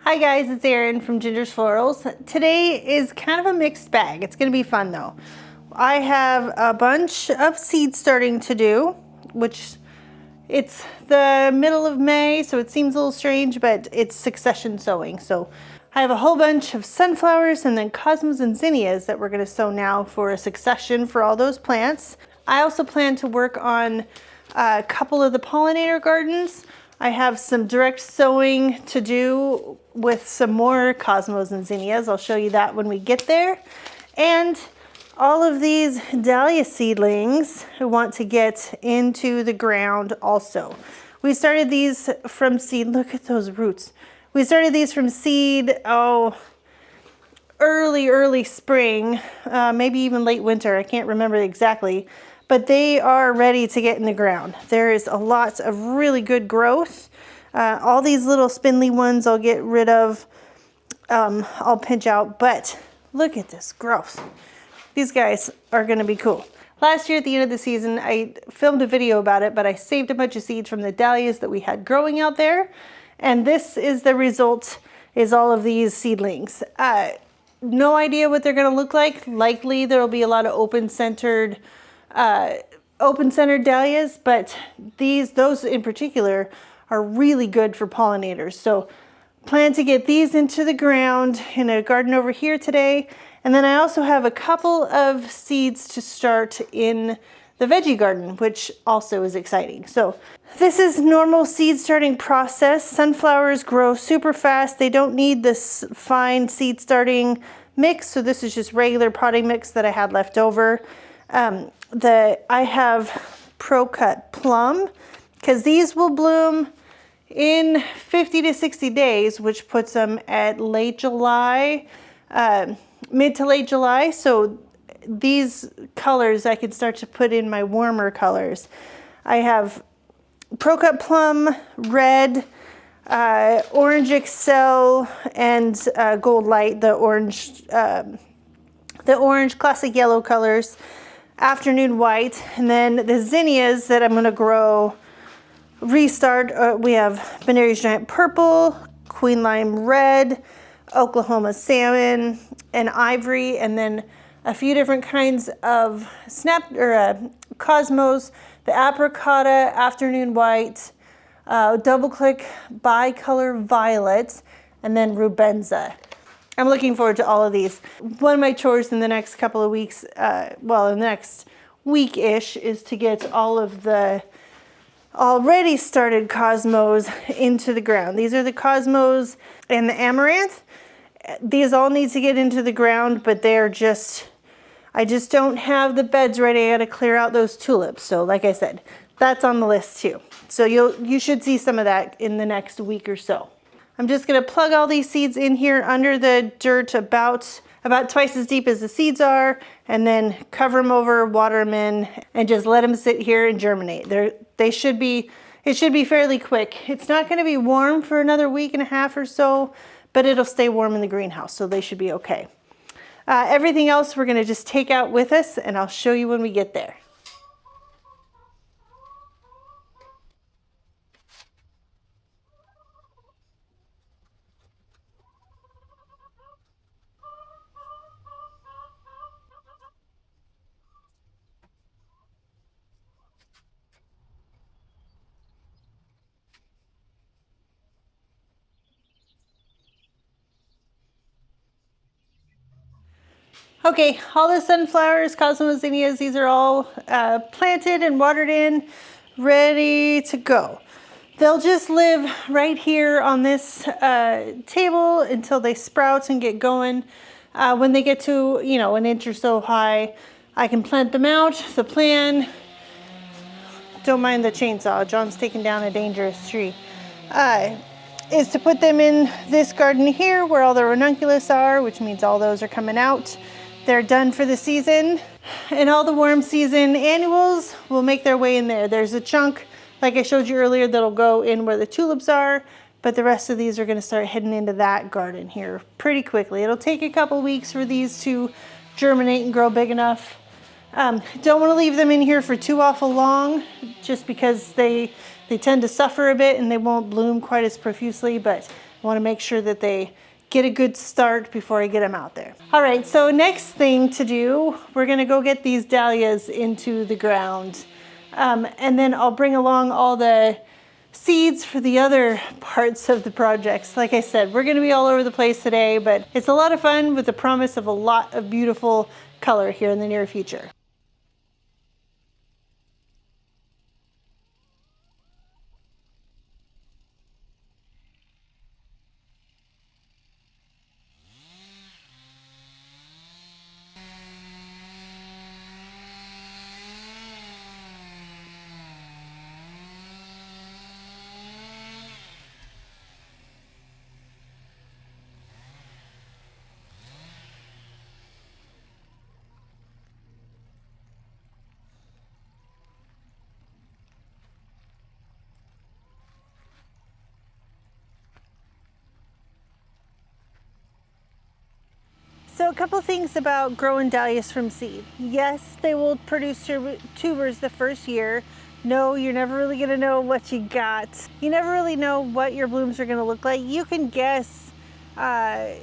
Hi guys, it's Erin from Ginger's Florals. Today is kind of a mixed bag. It's going to be fun though. I have a bunch of seed starting to do, which it's the middle of May, so it seems a little strange, but it's succession sowing. So I have a whole bunch of sunflowers and then cosmos and zinnias that we're going to sow now for a succession for all those plants. I also plan to work on a couple of the pollinator gardens. I have some direct sowing to do with some more cosmos and zinnias. I'll show you that when we get there. And all of these dahlia seedlings I want to get into the ground also. We started these from seed. Look at those roots. We started these from seed, early spring, maybe even late winter. I can't remember exactly. But they are ready to get in the ground. There is a lot of really good growth. All these little spindly ones I'll get rid of. I'll pinch out, but look at this growth. These guys are gonna be cool. Last year at the end of the season, I filmed a video about it, but I saved a bunch of seeds from the dahlias that we had growing out there. And this is the result, is all of these seedlings. No idea what they're gonna look like. Likely there'll be a lot of open-centered dahlias, but those in particular are really good for pollinators. So plan to get these into the ground in a garden over here today. And then I also have a couple of seeds to start in the veggie garden, which also is exciting. So this is normal seed starting process. Sunflowers grow super fast. They don't need this fine seed starting mix. So this is just regular potting mix that I had left over. I have Pro-Cut Plum, because these will bloom in 50 to 60 days, which puts them at late July, mid to late July. So these colors I can start to put in my warmer colors. I have Pro-Cut Plum, Red, Orange Excel, and Gold Light, the orange classic yellow colors. Afternoon White, and then the zinnias that I'm going to grow, restart. We have Benary's Giant Purple, Queen Lime Red, Oklahoma Salmon, and Ivory, and then a few different kinds of cosmos, the Apricotta, Afternoon White, Double Click Bicolor Violet, and then Rubenza. I'm looking forward to all of these. One of my chores in the next couple of weeks, in the next week-ish, is to get all of the already started cosmos into the ground. These are the cosmos and the amaranth. These all need to get into the ground, but I just don't have the beds ready. I gotta clear out those tulips. So like I said, that's on the list too. So you should see some of that in the next week or so. I'm just gonna plug all these seeds in here under the dirt about twice as deep as the seeds are, and then cover them over, water them in, and just let them sit here and germinate. It should be fairly quick. It's not gonna be warm for another week and a half or so, but it'll stay warm in the greenhouse, so they should be okay. Everything else we're gonna just take out with us, and I'll show you when we get there. Okay, all the sunflowers, cosmos, zinnias, these are all planted and watered in, ready to go. They'll just live right here on this table until they sprout and get going. When they get to, an inch or so high, I can plant them out. The plan, don't mind the chainsaw, John's taking down a dangerous tree, is to put them in this garden here where all the ranunculus are, which means all those are coming out. They're done for the season, and all the warm season annuals will make their way in there. There's a chunk, like I showed you earlier, that'll go in where the tulips are, but the rest of these are gonna start heading into that garden here pretty quickly. It'll take a couple weeks for these to germinate and grow big enough. Don't wanna leave them in here for too awful long, just because they tend to suffer a bit and they won't bloom quite as profusely, but I want to make sure that they get a good start before I get them out there. All right, so next thing to do, we're gonna go get these dahlias into the ground. And then I'll bring along all the seeds for the other parts of the projects. Like I said, we're gonna be all over the place today, but it's a lot of fun with the promise of a lot of beautiful color here in the near future. So a couple things about growing dahlias from seed. Yes, they will produce tubers the first year. No, you're never really gonna know what you got. You never really know what your blooms are gonna look like. You can guess the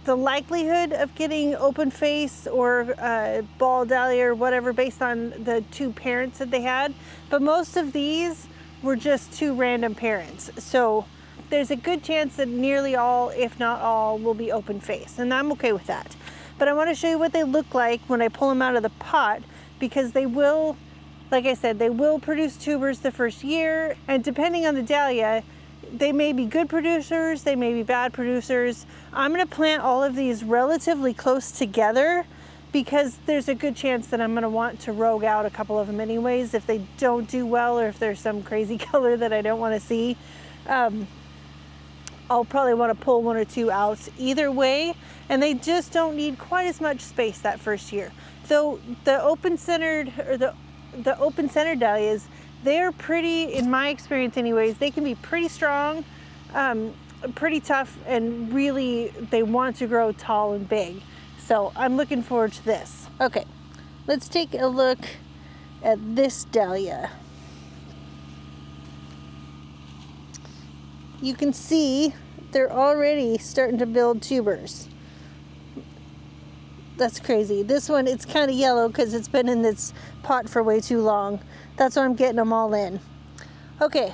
likelihood of getting open face or ball dahlia or whatever based on the two parents that they had. But most of these were just two random parents. So there's a good chance that nearly all, if not all, will be open face, and I'm okay with that. But I want to show you what they look like when I pull them out of the pot, because they will, like I said, they will produce tubers the first year, and depending on the dahlia, they may be good producers, they may be bad producers. I'm going to plant all of these relatively close together because there's a good chance that I'm going to want to rogue out a couple of them anyways if they don't do well, or if there's some crazy color that I don't want to see. I'll probably want to pull one or two out either way, and they just don't need quite as much space that first year. So the open-centered dahlias, they're pretty, in my experience anyways, they can be pretty strong, pretty tough, and really they want to grow tall and big. So I'm looking forward to this. Okay, let's take a look at this dahlia. You can see they're already starting to build tubers. That's crazy. This one, it's kind of yellow because it's been in this pot for way too long. That's why I'm getting them all in. Okay,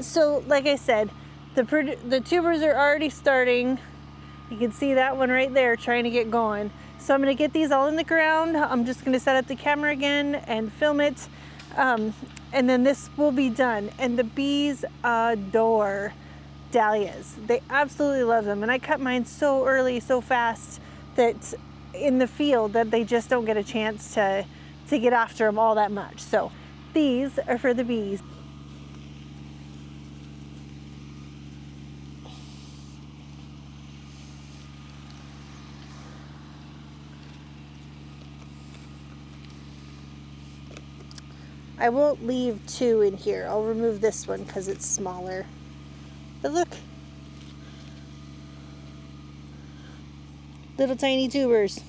so like I said, the tubers are already starting. You can see that one right there trying to get going. So I'm gonna get these all in the ground. I'm just gonna set up the camera again and film it. And then this will be done. And the bees adore dahlias. They absolutely love them. And I cut mine so early, so fast, that in the field that they just don't get a chance to get after them all that much. So these are for the bees. I won't leave two in here. I'll remove this one because it's smaller. But look, little tiny tubers.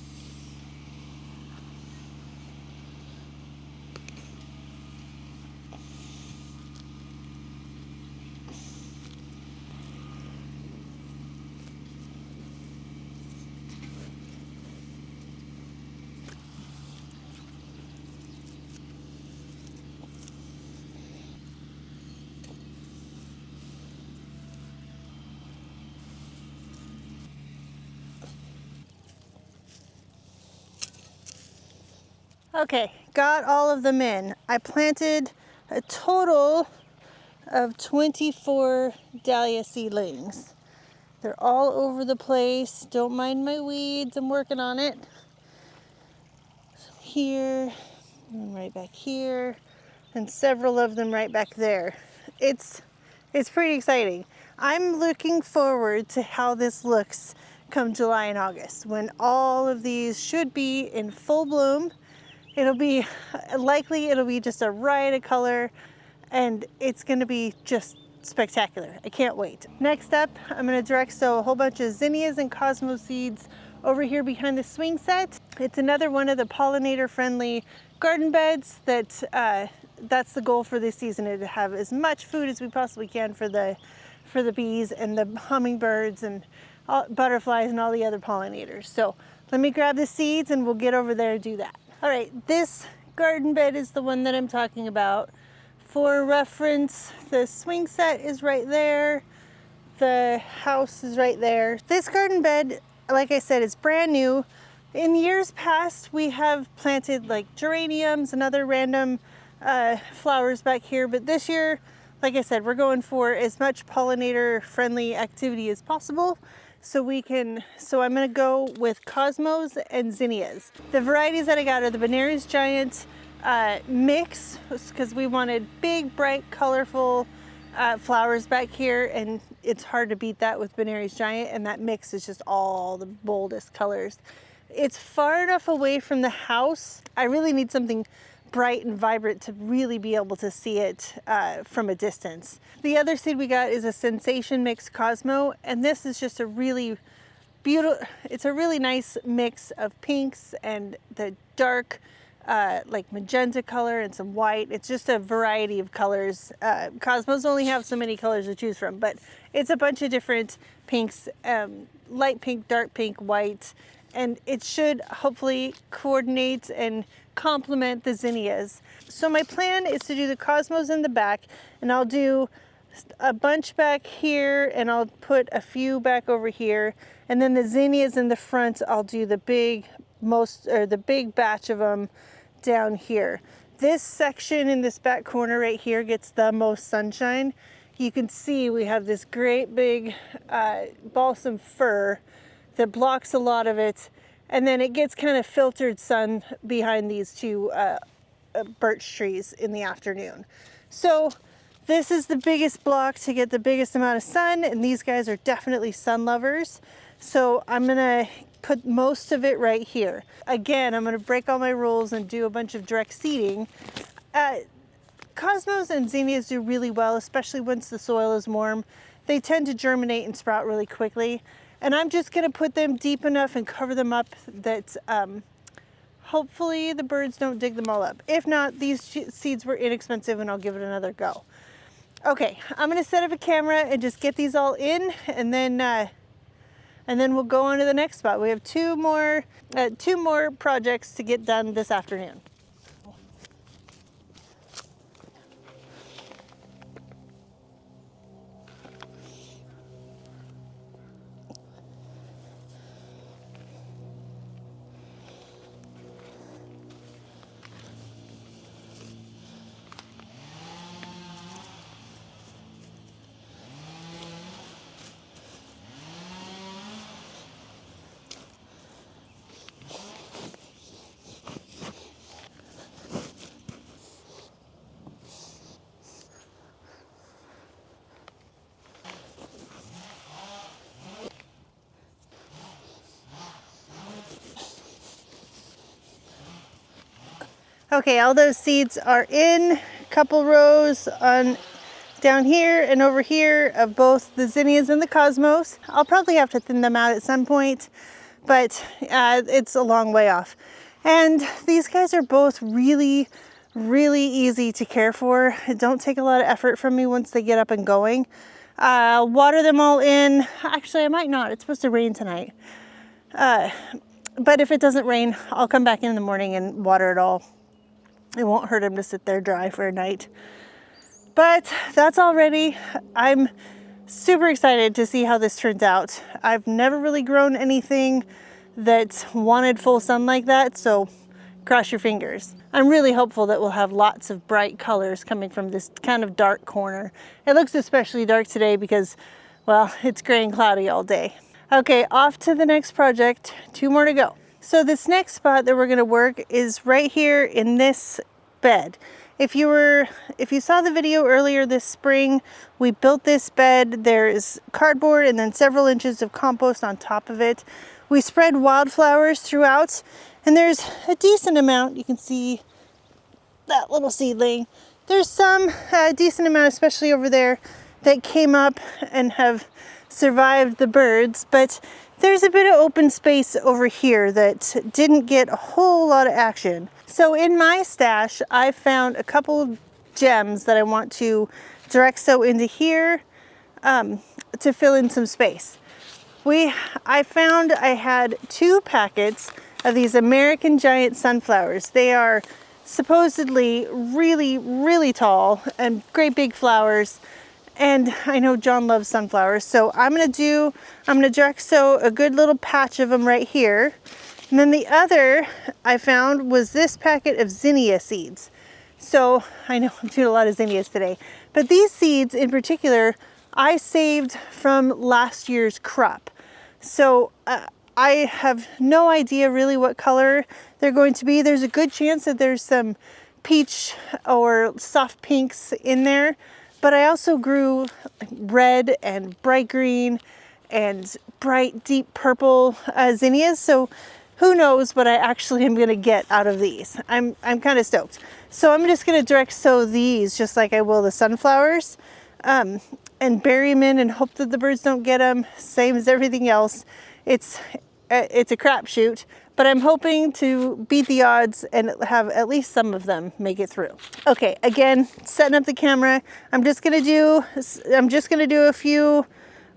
Okay, got all of them in. I planted a total of 24 Dahlia seedlings. They're all over the place. Don't mind my weeds, I'm working on it. Some here, and right back here, and several of them right back there. It's pretty exciting. I'm looking forward to how this looks come July and August, when all of these should be in full bloom. It'll be just a riot of color, and it's gonna be just spectacular. I can't wait. Next up, I'm gonna direct sow a whole bunch of zinnias and cosmos seeds over here behind the swing set. It's another one of the pollinator friendly garden beds that's the goal for this season, is to have as much food as we possibly can for for the bees and the hummingbirds and butterflies and all the other pollinators. So let me grab the seeds and we'll get over there and do that. All right, this garden bed is the one that I'm talking about. For reference, the swing set is right there. The house is right there. This garden bed, like I said, is brand new. In years past, we have planted like geraniums and other random flowers back here, but this year, like I said, we're going for as much pollinator friendly activity as possible. So I'm gonna go with cosmos and zinnias. The varieties that I got are the Benary's Giant mix, because we wanted big, bright, colorful flowers back here, and it's hard to beat that with Benary's Giant, and that mix is just all the boldest colors. It's far enough away from the house. I really need something bright and vibrant to really be able to see it from a distance. The other seed we got is a Sensation Mix Cosmo, and this is just a really beautiful, it's a really nice mix of pinks and the dark like magenta color and some white. It's just a variety of colors. Cosmos only have so many colors to choose from, but it's a bunch of different pinks, light pink, dark pink, white, and it should hopefully coordinate and complement the zinnias. So my plan is to do the cosmos in the back, and I'll do a bunch back here, and I'll put a few back over here, and then the zinnias in the front, I'll do the big batch of them down here. This section in this back corner right here gets the most sunshine. You can see we have this great big balsam fir that blocks a lot of it, and then it gets kind of filtered sun behind these two birch trees in the afternoon. So this is the biggest block to get the biggest amount of sun, and these guys are definitely sun lovers. So I'm gonna put most of it right here. Again, I'm gonna break all my rules and do a bunch of direct seeding. Cosmos and zinnias do really well, especially once the soil is warm. They tend to germinate and sprout really quickly. And I'm just gonna put them deep enough and cover them up that hopefully the birds don't dig them all up. If not, these seeds were inexpensive and I'll give it another go. Okay, I'm gonna set up a camera and just get these all in, and then we'll go on to the next spot. We have two more projects to get done this afternoon. Okay, all those seeds are in, a couple rows on down here and over here of both the zinnias and the cosmos. I'll probably have to thin them out at some point, but it's a long way off. And these guys are both really, really easy to care for. It don't take a lot of effort from me once they get up and going. I'll water them all in. Actually, I might not. It's supposed to rain tonight. But if it doesn't rain, I'll come back in the morning and water it all. It won't hurt them to sit there dry for a night. But that's all ready. I'm super excited to see how this turns out. I've never really grown anything that wanted full sun like that, so cross your fingers. I'm really hopeful that we'll have lots of bright colors coming from this kind of dark corner. It looks especially dark today because, well, it's gray and cloudy all day. Okay, off to the next project. 2 more to go. So this next spot that we're gonna work is right here in this bed. If you saw the video earlier this spring, we built this bed. There's cardboard and then several inches of compost on top of it. We spread wildflowers throughout, and there's a decent amount. You can see that little seedling. There's some decent amount, especially over there, that came up and have survived the birds, but there's a bit of open space over here that didn't get a whole lot of action. So in my stash, I found a couple of gems that I want to direct sow into here. to fill in some space. I found I had 2 packets of these American giant sunflowers. They are supposedly really, really tall and great big flowers. And I know John loves sunflowers, so I'm gonna direct sow a good little patch of them right here. And then the other I found was this packet of zinnia seeds. So I know I'm doing a lot of zinnias today, but these seeds in particular, I saved from last year's crop. So I have no idea really what color they're going to be. There's a good chance that there's some peach or soft pinks in there, but I also grew red and bright green and bright deep purple zinnias. So who knows what I actually am gonna get out of these. I'm kind of stoked. So I'm just gonna direct sow these just like I will the sunflowers, and bury them in and hope that the birds don't get them. Same as everything else. It's a crapshoot, but I'm hoping to beat the odds and have at least some of them make it through. Okay, again, setting up the camera. I'm just gonna do a few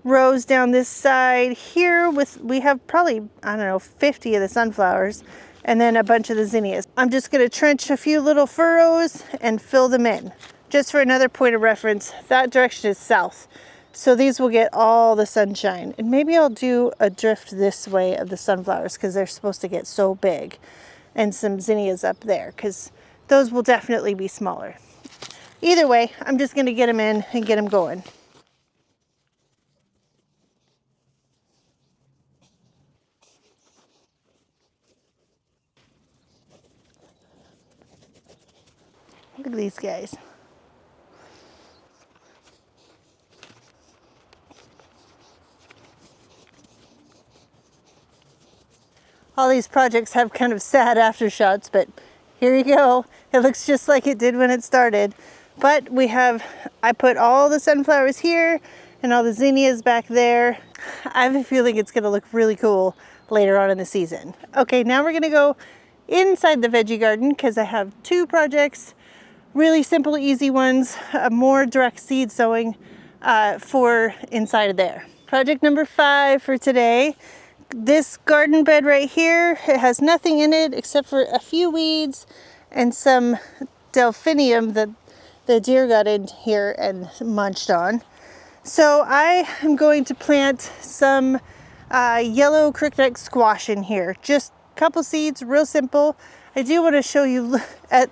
rows down this side here we have probably, I don't know, 50 of the sunflowers and then a bunch of the zinnias. I'm just gonna trench a few little furrows and fill them in. Just for another point of reference, that direction is south. So these will get all the sunshine. And maybe I'll do a drift this way of the sunflowers because they're supposed to get so big. And some zinnias up there because those will definitely be smaller. Either way, I'm just gonna get them in and get them going. Look at these guys. All these projects have kind of sad aftershots, but here you go. It looks just like it did when it started. But I put all the sunflowers here and all the zinnias back there. I have a feeling it's gonna look really cool later on in the season. Okay, now we're gonna go inside the veggie garden because I have 2 projects, really simple, easy ones, more direct seed sowing for inside of there. Project number 5 for today. This garden bed right here, it has nothing in it except for a few weeds and some delphinium that the deer got in here and munched on. So I am going to plant some yellow crookneck squash in here. Just a couple seeds, real simple. I do want to show you at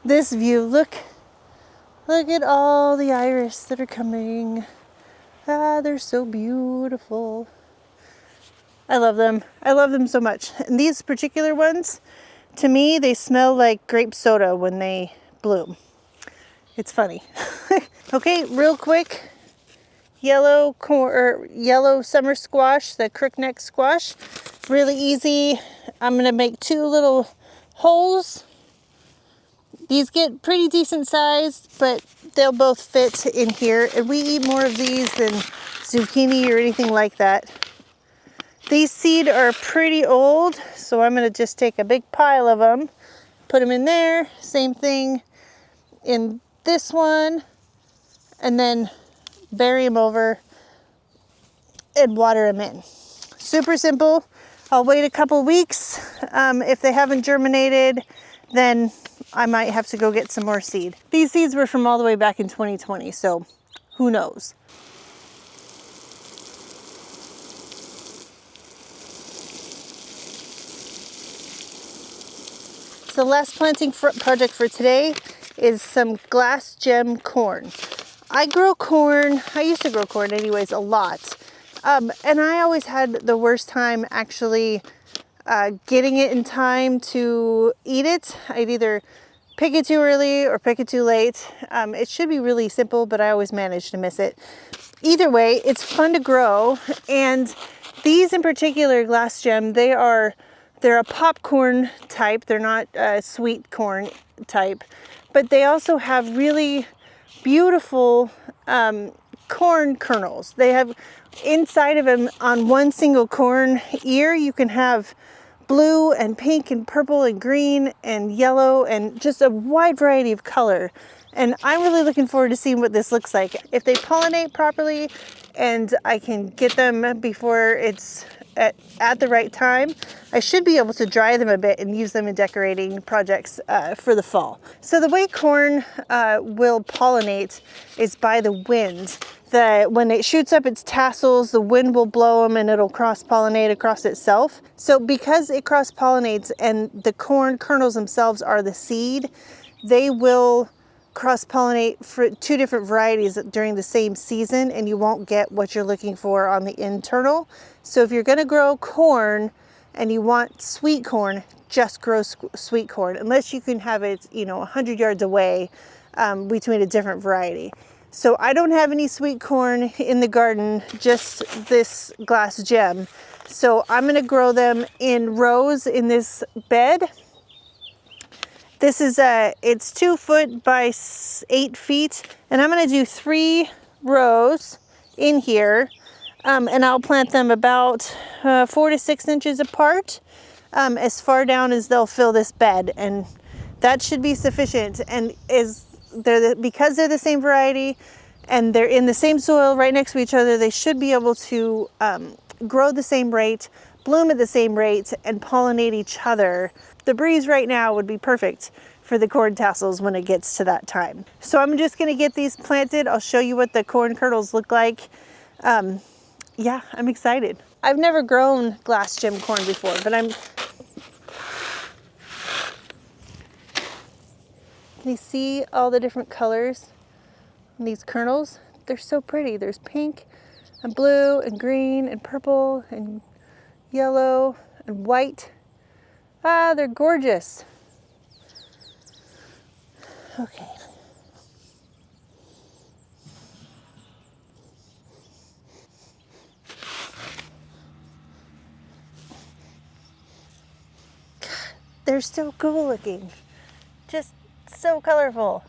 this view. Look at all the iris that are coming. Ah, they're so beautiful. I love them. I love them so much. And these particular ones, to me, they smell like grape soda when they bloom. It's funny. Okay, real quick. Yellow summer squash, the crookneck squash. Really easy. I'm gonna make 2 little holes. These get pretty decent sized, but they'll both fit in here. And we eat more of these than zucchini or anything like that. These seed are pretty old, so I'm gonna just take a big pile of them, put them in there, same thing in this one, and then bury them over and water them in. Super simple. I'll wait a couple weeks. If they haven't germinated, then I might have to go get some more seed. These seeds were from all the way back in 2020, so who knows? The last planting project for today is some glass gem corn. I used to grow corn anyways a lot. And I always had the worst time actually getting it in time to eat it. I'd either pick it too early or pick it too late. It should be really simple, but I always manage to miss it. Either way, it's fun to grow. And these in particular, glass gem, they're a popcorn type. They're not a sweet corn type, but they also have really beautiful corn kernels. They have inside of them on one single corn ear, you can have blue and pink and purple and green and yellow and just a wide variety of color. And I'm really looking forward to seeing what this looks like. If they pollinate properly and I can get them before it's at the right time, I should be able to dry them a bit and use them in decorating projects for the fall. So the way corn will pollinate is by the wind. When it shoots up its tassels, the wind will blow them and it'll cross-pollinate across itself. So because it cross-pollinates and the corn kernels themselves are the seed, they will cross-pollinate for 2 different varieties during the same season, and you won't get what you're looking for on the internal. So if you're going to grow corn and you want sweet corn, just grow sweet corn, unless you can have it, 100 yards away between a different variety. So I don't have any sweet corn in the garden, just this glass gem. So I'm going to grow them in rows in this bed. This is it's 2 foot by 8 feet, and I'm going to do 3 rows in here, and I'll plant them about 4 to 6 inches apart, as far down as they'll fill this bed, and that should be sufficient. And because they're the same variety and they're in the same soil right next to each other, they should be able to grow the same rate, bloom at the same rate, and pollinate each other. The breeze right now would be perfect for the corn tassels when it gets to that time. So I'm just gonna get these planted. I'll show you what the corn kernels look like. Yeah, I'm excited. I've never grown glass gem corn before, but can you see all the different colors in these kernels? They're so pretty. There's pink and blue and green and purple and yellow and white. Ah, they're gorgeous. Okay. God, they're so cool looking. Just so colorful.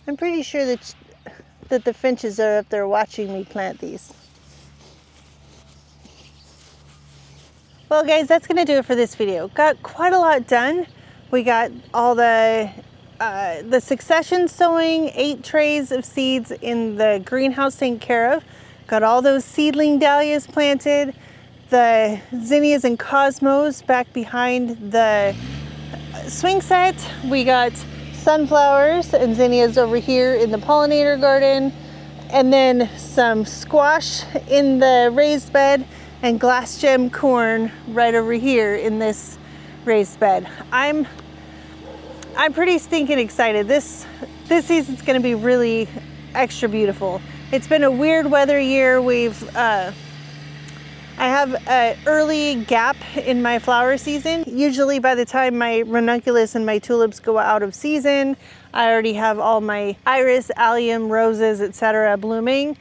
I'm pretty sure that the finches are up there watching me plant these. Well guys, that's gonna do it for this video. Got quite a lot done. We got all the succession sowing, 8 trays of seeds in the greenhouse taken care of. Got all those seedling dahlias planted, the zinnias and cosmos back behind the swing set. We got sunflowers and zinnias over here in the pollinator garden, and then some squash in the raised bed and glass gem corn right over here in this raised bed. I'm pretty stinking excited. This season's gonna be really extra beautiful. It's been a weird weather year. I have an early gap in my flower season. Usually by the time my ranunculus and my tulips go out of season, I already have all my iris, allium, roses, etc. blooming,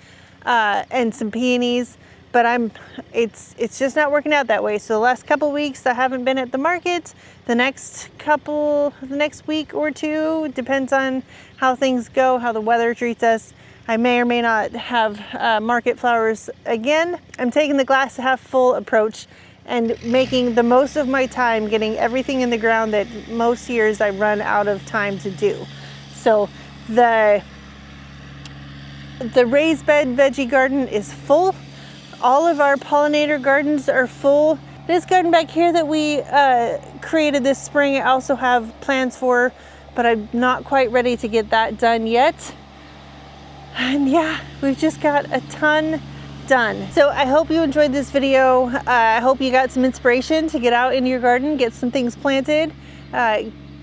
and some peonies. But it's just not working out that way. So the last couple weeks I haven't been at the market. The next week or 2, depends on how things go, how the weather treats us. I may or may not have market flowers again. I'm taking the glass half full approach and making the most of my time getting everything in the ground that most years I run out of time to do. So the raised bed veggie garden is full. All of our pollinator gardens are full. This garden back here that we created this spring, I also have plans for, but I'm not quite ready to get that done yet. And yeah, we've just got a ton done. So I hope you enjoyed this video. I hope you got some inspiration to get out in your garden, get some things planted,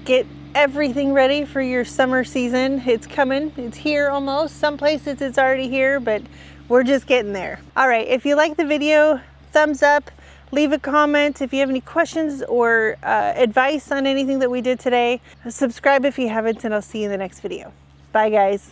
get everything ready for your summer season. It's coming, it's here almost. Some places it's already here, but we're just getting there. All right, if you like the video, thumbs up, leave a comment. If you have any questions or advice on anything that we did today, subscribe if you haven't, and I'll see you in the next video. Bye guys.